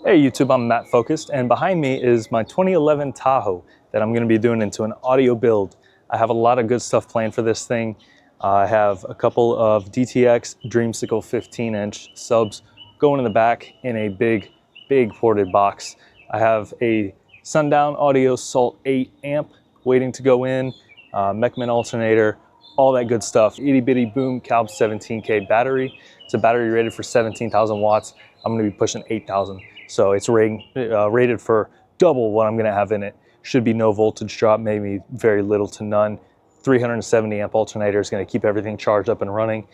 Hey YouTube, I'm MattFocused, and behind me is my 2011 Tahoe that I'm going to be doing into an audio build. I have a lot of good stuff planned for this thing. I have a couple of DTX Dreamsicle 15-inch subs going in the back in a big ported box. I have a Sundown SALT-8 amp waiting to go in, Mechman alternator, all that good stuff. Itty Bitty Boom CALB 17K battery. It's a battery rated for 17,000 watts. I'm going to be pushing 8,000. So it's rated for double what I'm going to have in it. Should be no voltage drop, maybe very little to none. 370 amp alternator is going to keep everything charged up and running.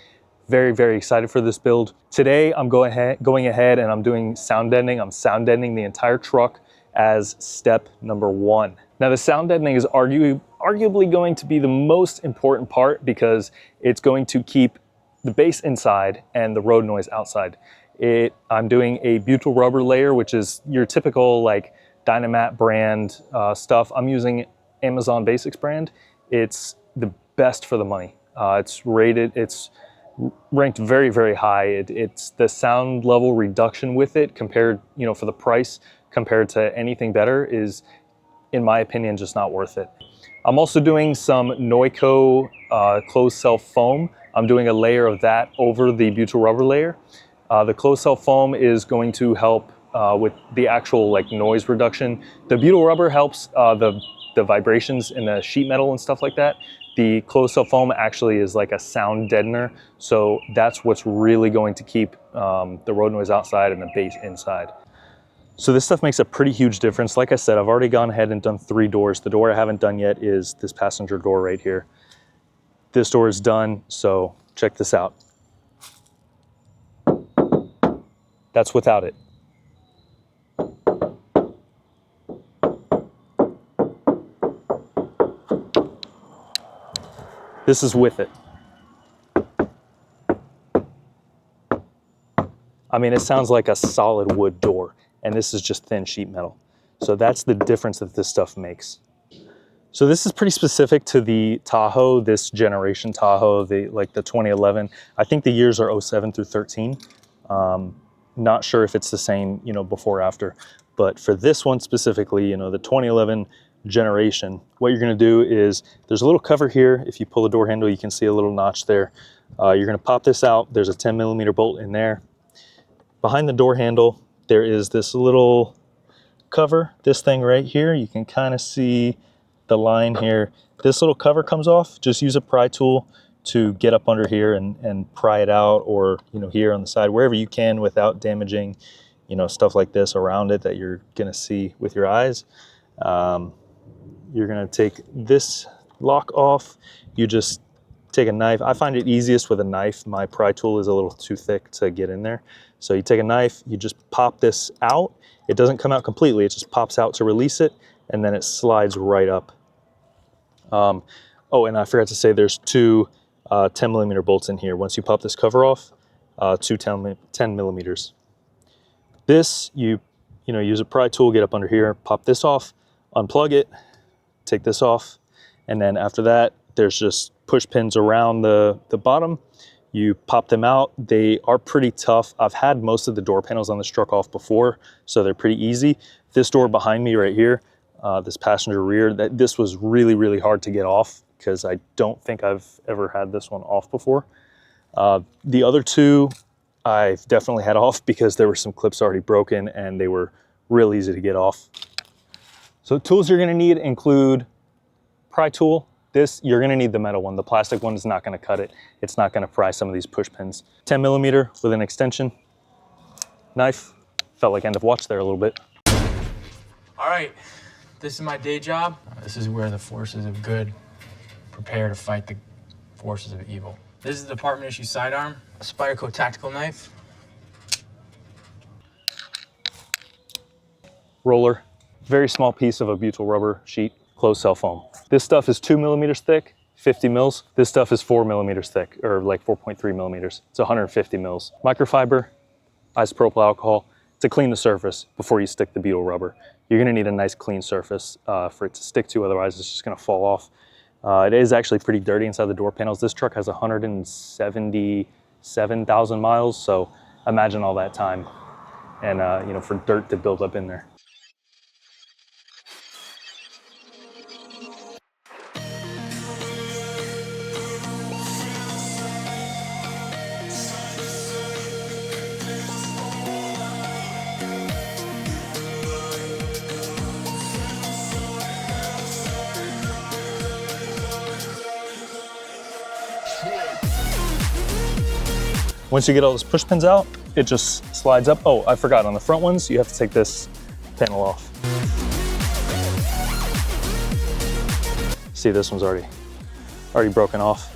Very excited for this build. Today I'm going ahead and I'm doing sound deadening. I'm sound deadening the entire truck as step number 1. Now the sound deadening is arguably going to be the most important part because it's going to keep the bass inside and the road noise outside. I'm doing a butyl rubber layer, which is your typical like Dynamat brand stuff. I'm using Amazon Basics brand. It's the best for the money. It's ranked very high. It's the sound level reduction with it compared, for the price compared to anything better is, in my opinion, just not worth it. I'm also doing some Noico closed cell foam. I'm doing a layer of that over the butyl rubber layer. The closed cell foam is going to help with the actual noise reduction. The butyl rubber helps the vibrations in the sheet metal and stuff like that. The closed cell foam actually is like a sound deadener. So that's what's really going to keep the road noise outside and the bass inside. So this stuff makes a pretty huge difference. Like I said, I've already gone ahead and done 3 doors. The door I haven't done yet is this passenger door right here. This door is done, so check this out. That's without it. This is with it. I mean, it sounds like a solid wood door, and this is just thin sheet metal. So that's the difference that this stuff makes. So this is pretty specific to the Tahoe, this generation Tahoe, the 2011. I think the years are 07 through 13. Not sure if it's the same, before or after, but for this one specifically, the 2011 generation, what you're going to do is there's a little cover here. If you pull the door handle, you can see a little notch there. You're going to pop this out. There's a 10mm bolt in there. Behind the door handle, there is this little cover, this thing right here. You can kind of see the line here. This little cover comes off. Just use a pry tool to get up under here and pry it out, or here on the side, wherever you can without damaging stuff like this around it that you're gonna see with your eyes. You're gonna take this lock off. You just take a knife. I find it easiest with a knife. My pry tool is a little too thick to get in there. So you take a knife, you just pop this out. It doesn't come out completely, it just pops out to release it, and then it slides right up. Oh, and I forgot to say there's 2 10mm bolts in here. Once you pop this cover off, 2 10mm. This, you use a pry tool, get up under here, pop this off, unplug it, take this off, and then after that, there's just push pins around the bottom. You pop them out. They are pretty tough. I've had most of the door panels on this truck off before, so they're pretty easy. This door behind me right here, this passenger rear, this was really hard to get off, because I don't think I've ever had this one off before. The other 2 I've definitely had off because there were some clips already broken and they were real easy to get off. So tools you're gonna need include pry tool. This, you're gonna need the metal one. The plastic one is not gonna cut it. It's not gonna pry some of these push pins. 10mm with an extension. Knife. Felt like end of watch there a little bit. All right, this is my day job. This is where the forces of good prepare to fight the forces of evil. This is the department issue sidearm, a Spyderco tactical knife. Roller, very small piece of a butyl rubber sheet, closed cell foam. This stuff is 2mm thick, 50 mils. This stuff is 4mm thick, or like 4.3mm. It's 150 mils. Microfiber, isopropyl alcohol to clean the surface before you stick the butyl rubber. You're gonna need a nice clean surface for it to stick to, otherwise it's just gonna fall off. It is actually pretty dirty inside the door panels. This truck has 177,000 miles, so imagine all that time and you know, for dirt to build up in there. Once you get all those push pins out, it just slides up. Oh, I forgot, on the front ones, you have to take this panel off. See, this one's already broken off.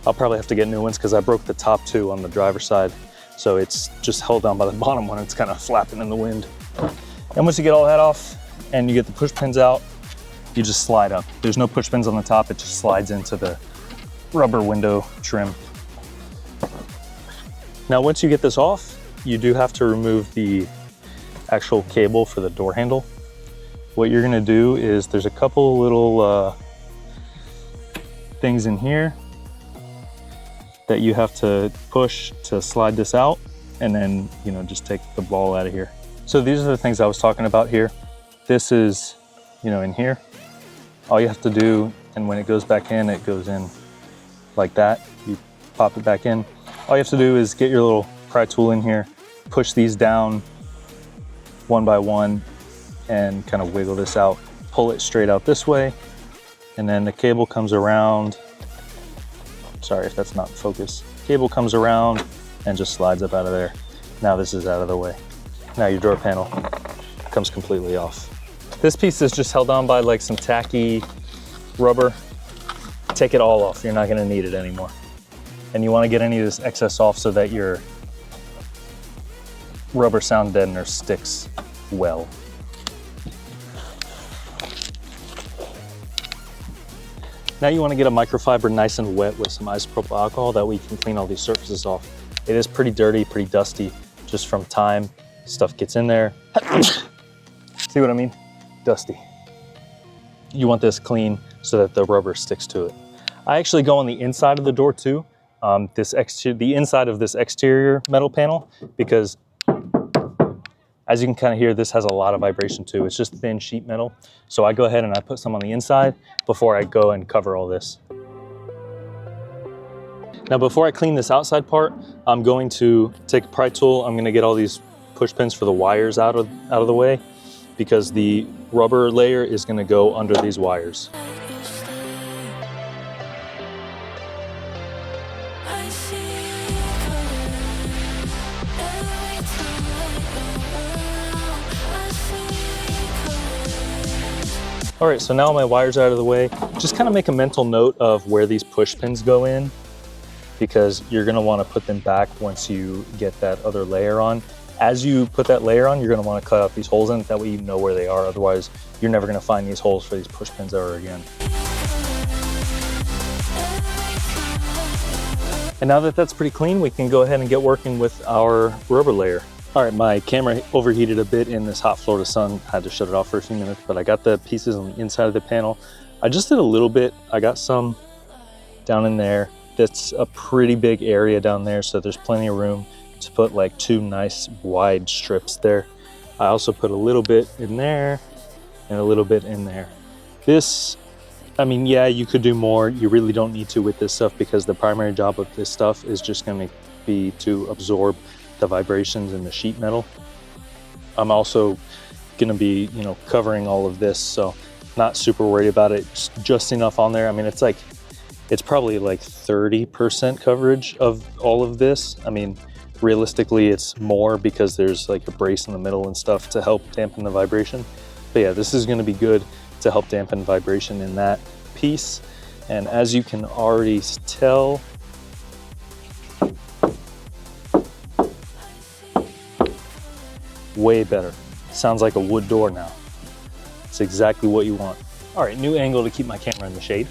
I'll probably have to get new ones because I broke the top two on the driver's side. So it's just held down by the bottom one. It's kind of flapping in the wind. And once you get all that off and you get the push pins out, you just slide up. There's no push pins on the top. It just slides into the rubber window trim. Now, once you get this off, you do have to remove the actual cable for the door handle. What you're gonna do is there's a couple little things in here that you have to push to slide this out, and then, you know, just take the ball out of here. So these are the things I was talking about here. This is, you know, in here. All you have to do, and when it goes back in, it goes in like that. You pop it back in. All you have to do is get your little pry tool in here, push these down one by one, and kind of wiggle this out. Pull it straight out this way, and then the cable comes around. Sorry if that's not focused. Cable comes around and just slides up out of there. Now this is out of the way. Now your door panel comes completely off. This piece is just held on by like some tacky rubber. Take it all off. You're not gonna need it anymore. And you wanna get any of this excess off so that your rubber sound deadener sticks well. Now you want to get a microfiber nice and wet with some isopropyl alcohol, that way you can clean all these surfaces off. It is pretty dirty, pretty dusty, just from time. Stuff gets in there. See what I mean? Dusty. You want this clean so that the rubber sticks to it. I actually go on the inside of the door too, the inside of this exterior metal panel, because as you can kind of hear, this has a lot of vibration too. It's just thin sheet metal. So I go ahead and I put some on the inside before I go and cover all this. Now, before I clean this outside part, I'm going to take a pry tool. I'm gonna get all these push pins for the wires out of the way, because the rubber layer is gonna go under these wires. All right, so now my wires are out of the way. Just kind of make a mental note of where these push pins go in, because you're gonna wanna put them back once you get that other layer on. As you put that layer on, you're gonna wanna cut out these holes in it, that way you know where they are. Otherwise, you're never gonna find these holes for these push pins ever again. And now that that's pretty clean, we can go ahead and get working with our rubber layer. All right, my camera overheated a bit in this hot Florida sun. Had to shut it off for a few minutes, but I got the pieces on the inside of the panel. I just did a little bit. I got some down in there. That's a pretty big area down there, so there's plenty of room to put like 2 nice wide strips there. I also put a little bit in there and a little bit in there. This, I mean, yeah, you could do more. You really don't need to with this stuff, because the primary job of this stuff is just gonna be to absorb the vibrations in the sheet metal. I'm also gonna be, you know, covering all of this, so not super worried about it. Just enough on there. I mean, it's probably like 30% coverage of all of this. I mean, realistically, it's more because there's like a brace in the middle and stuff to help dampen the vibration. But yeah, this is gonna be good to help dampen vibration in that piece. And as you can already tell, way better. Sounds like a wood door now. It's exactly what you want. All right, new angle to keep my camera in the shade.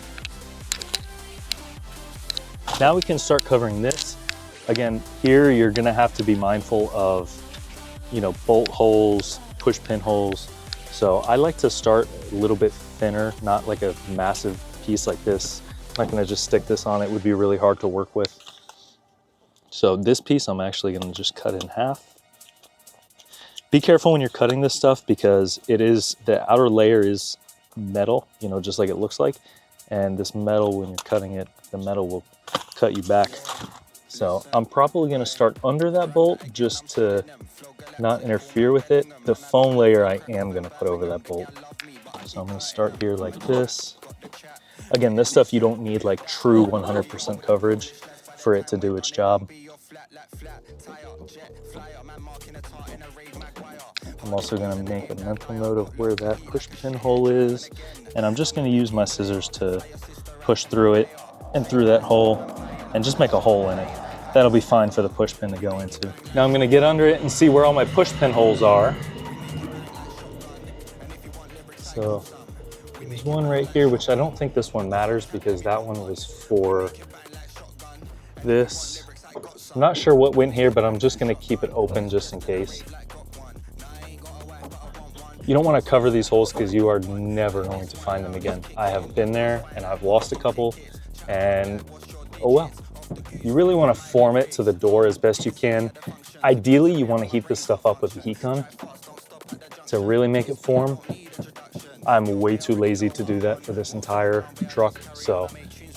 Now we can start covering this. Again, here you're gonna have to be mindful of, you know, bolt holes, push pin holes. So I like to start a little bit thinner, not like a massive piece like this. I'm not gonna just stick this on. It would be really hard to work with. So this piece, I'm actually gonna just cut in half. Be careful when you're cutting this stuff because the outer layer is metal, you know, just like it looks like. And this metal, when you're cutting it, the metal will cut you back. So I'm probably gonna start under that bolt just to not interfere with it. The foam layer I am gonna put over that bolt. So I'm gonna start here like this. Again, this stuff you don't need like true 100% coverage for it to do its job. I'm also gonna make a mental note of where that push pin hole is. And I'm just gonna use my scissors to push through it and through that hole and just make a hole in it. That'll be fine for the push pin to go into. Now I'm gonna get under it and see where all my push pin holes are. So there's one right here, which I don't think this one matters because that one was for this. I'm not sure what went here, but I'm just gonna keep it open just in case. You don't want to cover these holes because you are never going to find them again. I have been there and I've lost a couple and oh well. You really want to form it to the door as best you can. Ideally, you want to heat this stuff up with a heat gun to really make it form. I'm way too lazy to do that for this entire truck, so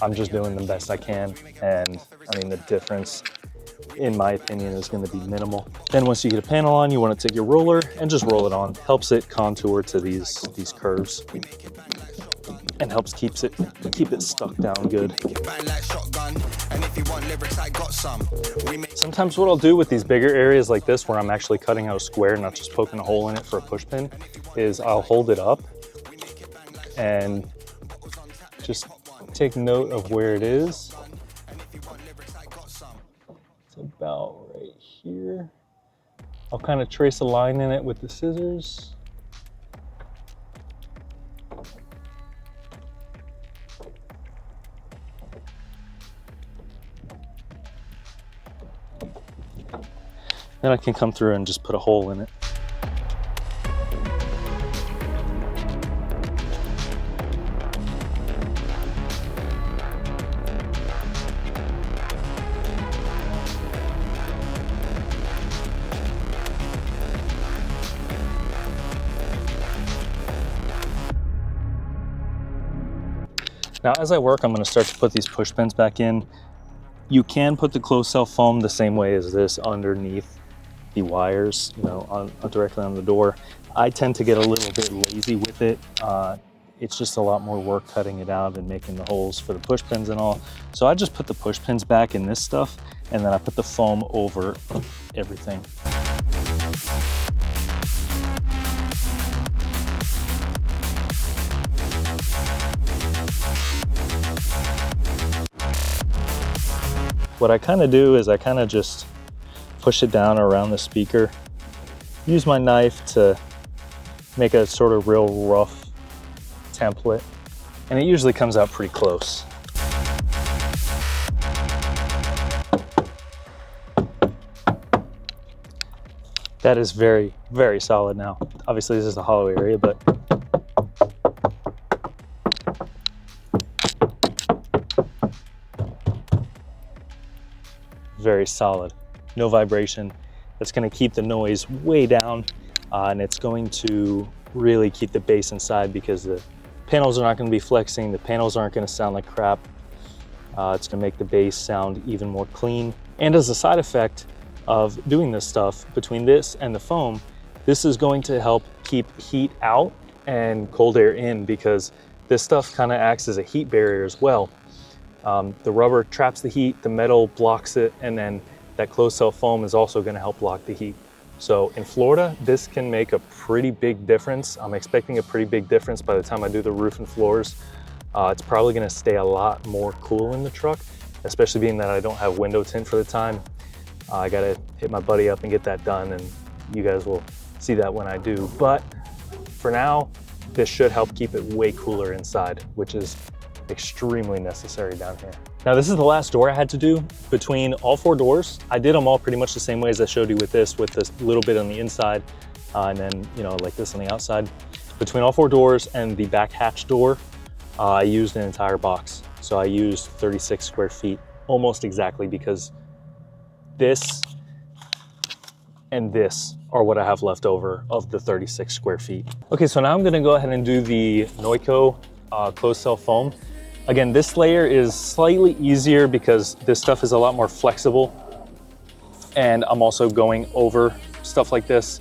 I'm just doing the best I can. And I mean, the difference, in my opinion, is going to be minimal. Then once you get a panel on, you want to take your roller and just roll it on. Helps it contour to these curves and helps keep it stuck down good. Sometimes what I'll do with these bigger areas like this, where I'm actually cutting out a square, not just poking a hole in it for a push pin, is I'll hold it up and just take note of where it is. It's about right here. I'll kind of trace a line in it with the scissors. Then I can come through and just put a hole in it. Now, as I work, I'm going to start to put these push pins back in. You can put the closed cell foam the same way as this underneath the wires, you know, directly on the door. I tend to get a little bit lazy with it. It's just a lot more work cutting it out and making the holes for the push pins and all. So I just put the push pins back in this stuff, and then I put the foam over everything. What I kind of do is I kind of just push it down around the speaker. Use my knife to make a sort of real rough template, and it usually comes out pretty close. That is very, very solid now. Obviously this is the hollow area, but very solid. No vibration. That's going to keep the noise way down, and it's going to really keep the bass inside because the panels are not going to be flexing. The panels aren't going to sound like crap. It's going to make the bass sound even more clean. And as a side effect of doing this stuff, between this and the foam, this is going to help keep heat out and cold air in, because this stuff kind of acts as a heat barrier as well. The rubber traps the heat, the metal blocks it, and then that closed cell foam is also going to help block the heat. So in Florida, this can make a pretty big difference. I'm expecting a pretty big difference by the time I do the roof and floors. It's probably going to stay a lot more cool in the truck, especially being that I don't have window tint for the time. I got to hit my buddy up and get that done, and you guys will see that when I do. But for now, this should help keep it way cooler inside, which is extremely necessary down here. Now this is the last door I had to do between all four doors. I did them all pretty much the same way as I showed you with this little bit on the inside, and then, you know, like this on the outside. Between all four doors and the back hatch door, I used an entire box. So I used 36 square feet, almost exactly, because this and this are what I have left over of the 36 square feet. Okay, so now I'm gonna go ahead and do the Neuco closed cell foam. Again, this layer is slightly easier because this stuff is a lot more flexible, and I'm also going over stuff like this.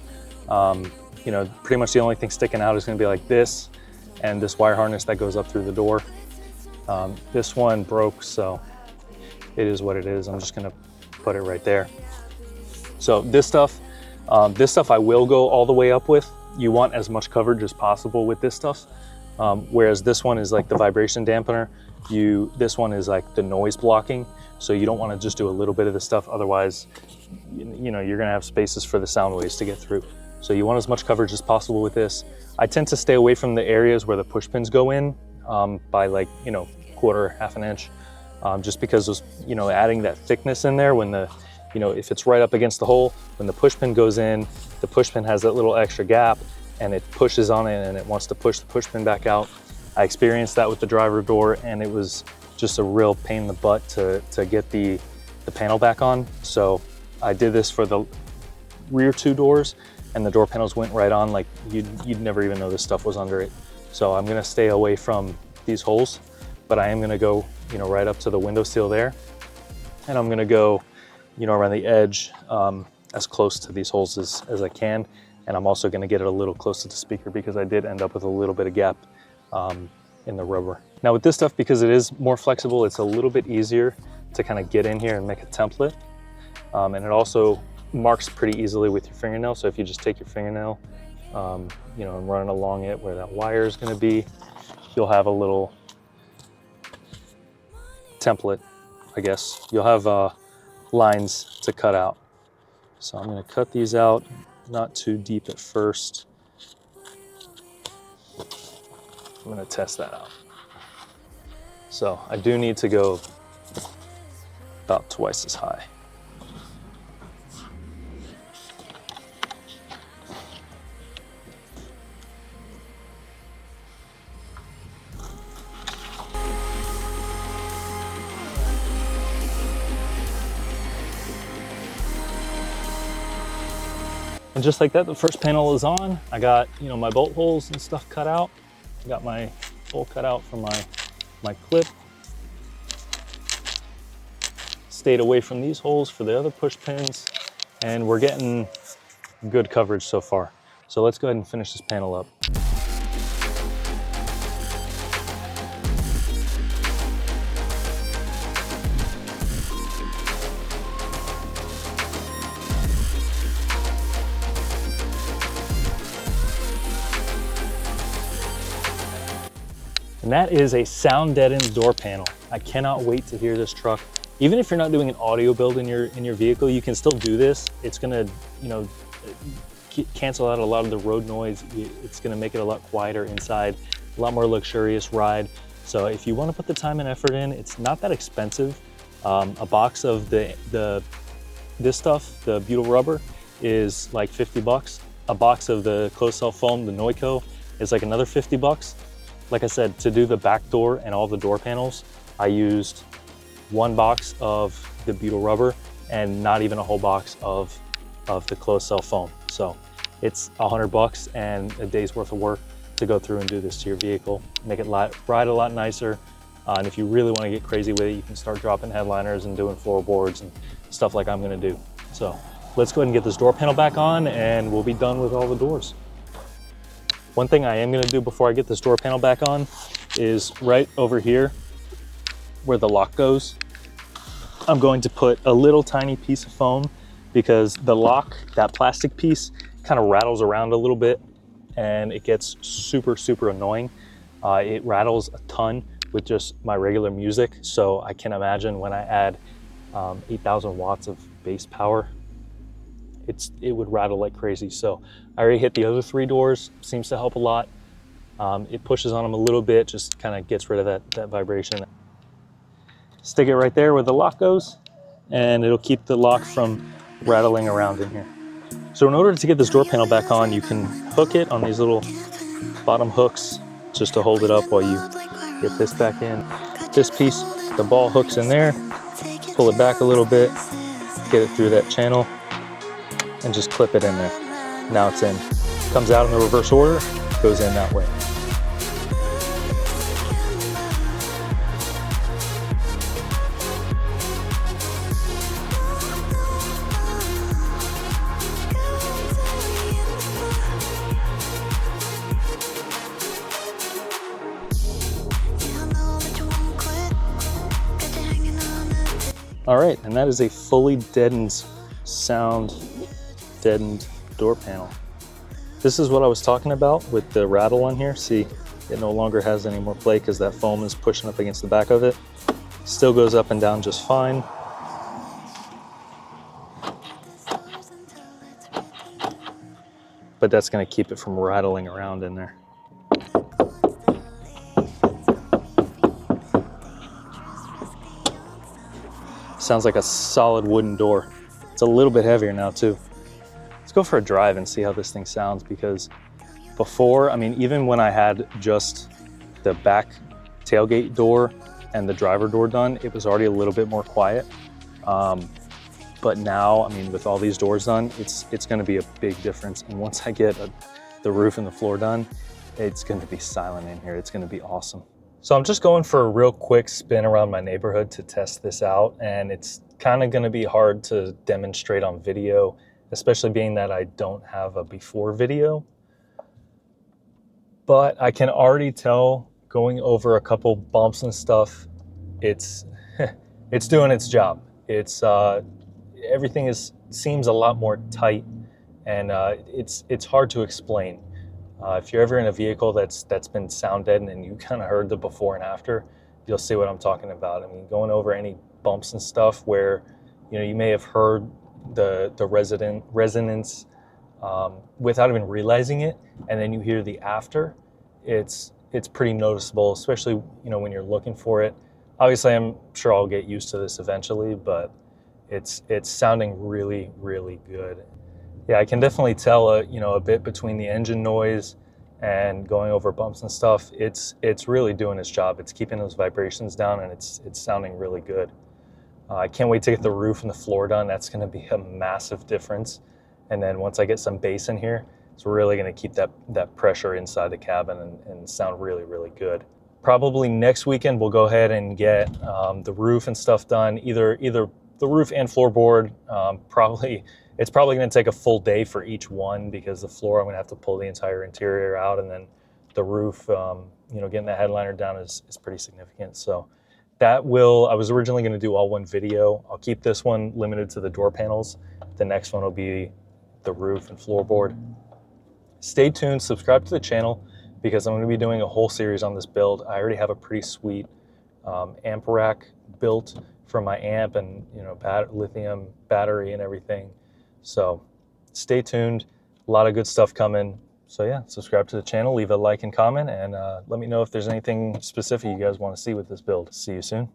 You know, pretty much the only thing sticking out is gonna be like this and this wire harness that goes up through the door. This one broke, so it is what it is. I'm just gonna put it right there. So this stuff I will go all the way up with. You want as much coverage as possible with this stuff. Whereas this one is like the vibration dampener. This one is like the noise blocking. So you don't want to just do a little bit of this stuff. Otherwise, you know, you're gonna have spaces for the sound waves to get through. So you want as much coverage as possible with this. I tend to stay away from the areas where the push pins go in by like, you know, quarter, half an inch, just because those, you know, adding that thickness in there when the, you know, if it's right up against the hole, when the push pin goes in, the push pin has that little extra gap and it pushes on it and it wants to push the push pin back out. I experienced that with the driver door, and it was just a real pain in the butt to get the panel back on. So I did this for the rear two doors, and the door panels went right on like you'd never even know this stuff was under it. So I'm gonna stay away from these holes, but I am gonna go, you know, right up to the window sill there. And I'm gonna go, you know, around the edge as close to these holes as I can. And I'm also gonna get it a little close to the speaker because I did end up with a little bit of gap in the rubber. Now with this stuff, because it is more flexible, it's a little bit easier to kind of get in here and make a template. And it also marks pretty easily with your fingernail. So if you just take your fingernail, you know, and run it along it where that wire is gonna be, you'll have a little template, I guess. You'll have lines to cut out. So I'm gonna cut these out, not too deep at first. I'm gonna test that out. So I do need to go about twice as high. And just like that, the first panel is on. I got, you know, my bolt holes and stuff cut out. I got my hole cut out for my clip. Stayed away from these holes for the other push pins, and we're getting good coverage so far. So let's go ahead and finish this panel up. And that is a sound deadened door panel. I cannot wait to hear this truck. Even if you're not doing an audio build in your vehicle, you can still do this. It's gonna, you know, cancel out a lot of the road noise. It's gonna make it a lot quieter inside, a lot more luxurious ride. So if you wanna put the time and effort in, it's not that expensive. A box of this stuff, the butyl rubber, is like 50 bucks. A box of the closed cell foam, the Neuco, is like another 50 bucks. Like I said, to do the back door and all the door panels, I used one box of the butyl rubber and not even a whole box of the closed cell foam. So it's 100 bucks and a day's worth of work to go through and do this to your vehicle, make it ride a lot nicer. And if you really want to get crazy with it, you can start dropping headliners and doing floorboards and stuff like I'm going to do. So let's go ahead and get this door panel back on, and we'll be done with all the doors. One thing I am going to do before I get this door panel back on is right over here where the lock goes, I'm going to put a little tiny piece of foam, because the lock, that plastic piece, kind of rattles around a little bit and it gets super, super annoying. It rattles a ton with just my regular music. So I can imagine when I add 8,000 watts of bass power, it would rattle like crazy. So I already hit the other 3 doors, seems to help a lot. It pushes on them a little bit, just kind of gets rid of that vibration. Stick it right there where the lock goes, and it'll keep the lock from rattling around in here. So in order to get this door panel back on, you can hook it on these little bottom hooks just to hold it up while you get this back in. This piece, the ball hooks in there, pull it back a little bit, get it through that channel, and just clip it in there. Now it's in. Comes out in the reverse order, goes in that way. All right, and that is a fully deadened sound, deadened door panel. This is what I was talking about with the rattle on here. See, it no longer has any more play because that foam is pushing up against the back of it. Still goes up and down just fine. But that's gonna keep it from rattling around in there. Sounds like a solid wooden door. It's a little bit heavier now too. Let's go for a drive and see how this thing sounds, because before, I mean, even when I had just the back tailgate door and the driver door done, it was already a little bit more quiet. But now, I mean, with all these doors done, it's gonna be a big difference. And once I get the roof and the floor done, it's gonna be silent in here. It's gonna be awesome. So I'm just going for a real quick spin around my neighborhood to test this out, and it's kind of going to be hard to demonstrate on video, especially being that I don't have a before video. But I can already tell, going over a couple bumps and stuff, it's it's doing its job. It's everything seems a lot more tight, and it's hard to explain. If you're ever in a vehicle that's been sound deadened and you kind of heard the before and after, you'll see what I'm talking about. I mean, going over any bumps and stuff where, you know, you may have heard the resonance without even realizing it, and then you hear the after. It's pretty noticeable, especially, you know, when you're looking for it. Obviously, I'm sure I'll get used to this eventually, but it's sounding really, really good. Yeah, I can definitely tell you know, a bit between the engine noise and going over bumps and stuff. It's really doing its job. It's keeping those vibrations down, and it's sounding really good. I can't wait to get the roof and the floor done. That's going to be a massive difference. And then once I get some bass in here, it's really going to keep that pressure inside the cabin and sound really, really good. Probably next weekend we'll go ahead and get the roof and stuff done. Either the roof and floorboard. It's probably going to take a full day for each one, because the floor I'm going to have to pull the entire interior out, and then the roof, you know, getting the headliner down is pretty significant. So I was originally going to do all one video. I'll keep this one limited to the door panels. The next one will be the roof and floorboard. Stay tuned, subscribe to the channel, because I'm going to be doing a whole series on this build. I already have a pretty sweet amp rack built for my amp, and, you know, lithium battery and everything. So stay tuned, a lot of good stuff coming. So yeah, subscribe to the channel, leave a like and comment, and let me know if there's anything specific you guys want to see with this build. See you soon.